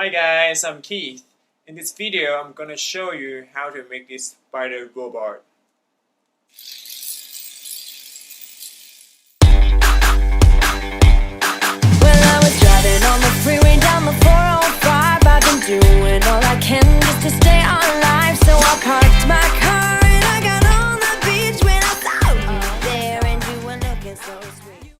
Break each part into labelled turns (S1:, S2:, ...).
S1: Hi guys, I'm Keith. In this video, I'm gonna show you how to make this spider robot.
S2: Well, I was driving on the freeway down the 405. I've been doing all I can just to stay alive. So I parked my car and I got on the beach when I saw you there and you were looking so sweet.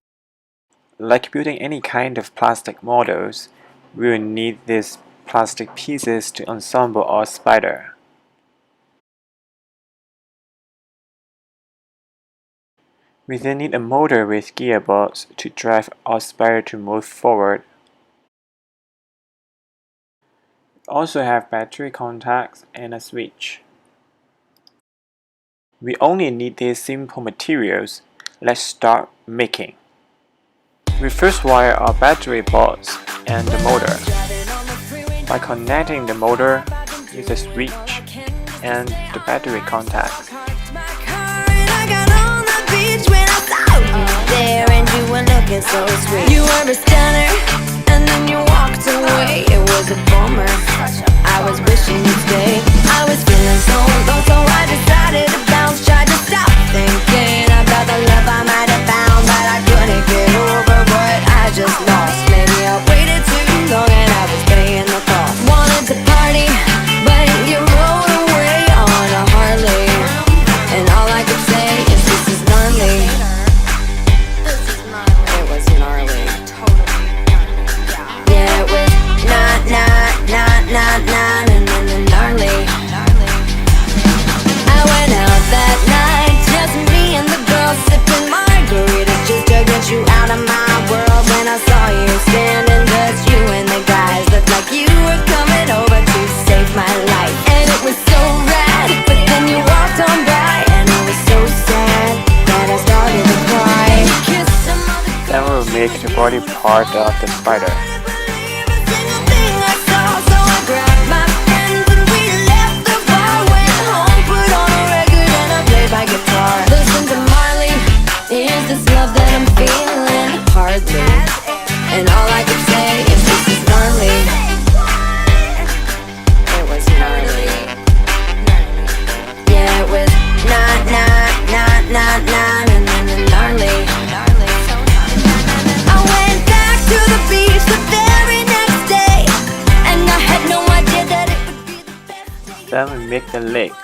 S3: Like building any kind of plastic models, we will need these plastic pieces to assemble our spider. We then need a motor with gearbox to drive our spider to move forward. We also have battery contacts and a switch. We only need these simple materials. Let's start making. We first wire our battery box and the motor. By connecting the motor with the switch and the battery contacts.
S2: There and you were looking so sweet. You were a stunner and then you walked away. It was a bummer. I was wishing you'd stay. I was feeling so low, so I decided to bounce. Tried to stop thinking about the love I might have found, but I couldn't get over what I just lost. Maybe I waited too long and I was paying the cost. Wanted to party, but you rolled away on a Harley, and all I could say is this is gnarly. It was gnarly. Yeah, it was gnarly. I went out that night, just me and the girls sipping margaritas, just to get you out of my world. When I saw you standing, just you and the guys looked like you were coming over to save my life, and it was so rad. But then you walked on by, and I was so sad that I started to cry.
S3: Then we'll make the body part of the spider.
S2: Listen to Marley, is this love that I'm feeling? Hardly. And all I could say is this is gnarly. It was gnarly. Yeah, it was gnarly. I went back to the beach the very next day, and I had no idea that it would be the best day.
S3: Then we make the legs.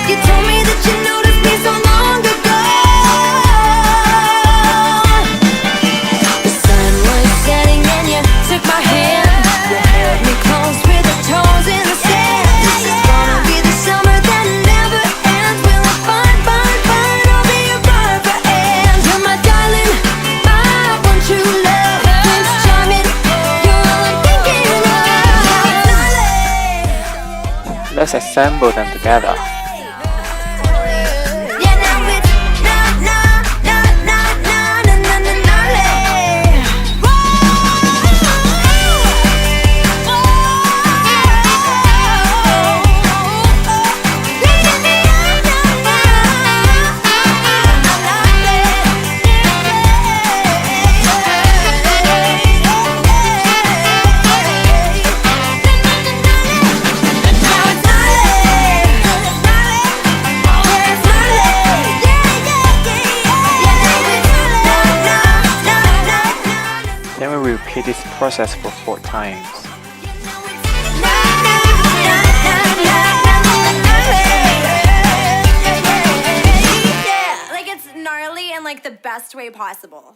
S2: You told me that you noticed me so long ago. The sun was setting and you took my hand. You held me close with the toes in the sand. This is gonna be the summer that never ends. We'll have fun. I'll be your forever. And you're my darling, my one true love. Prince Charming, you're all I'm thinking of.
S3: Let's assemble them together. Then we repeat this process for 4 times.
S2: Like it's gnarly in like the best way possible.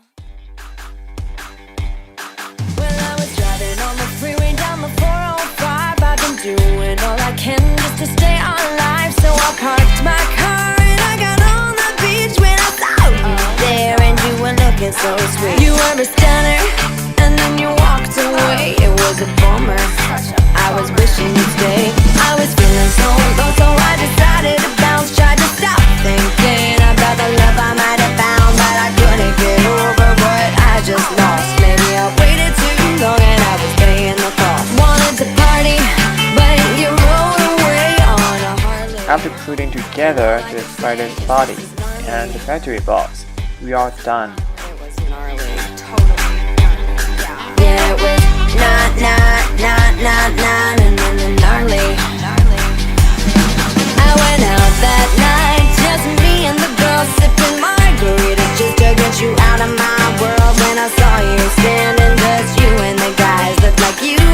S2: Well, I was driving on the freeway down the 405. I've been doing all I can just to stay alive. So I parked my car and I got on the beach when I saw you there and you were looking so sweet. You were a stunner and then you walked away. It was a bummer. I was wishing you'd stay. I was feeling so low, so I decided to bounce. Tried to stop thinking about the love I might have found, but I couldn't get over what I just lost. Maybe I waited too long and I was paying the cost. Wanted to party, but you rolled away on a Harley.
S3: After putting together the spider's body and the battery box, we are done.
S2: It was gnarly. Yeah, it was not gnarly. I went out that night, just me and the girls sipping margaritas, just to get you out of my world. When I saw you standing, just you and the guys looked like you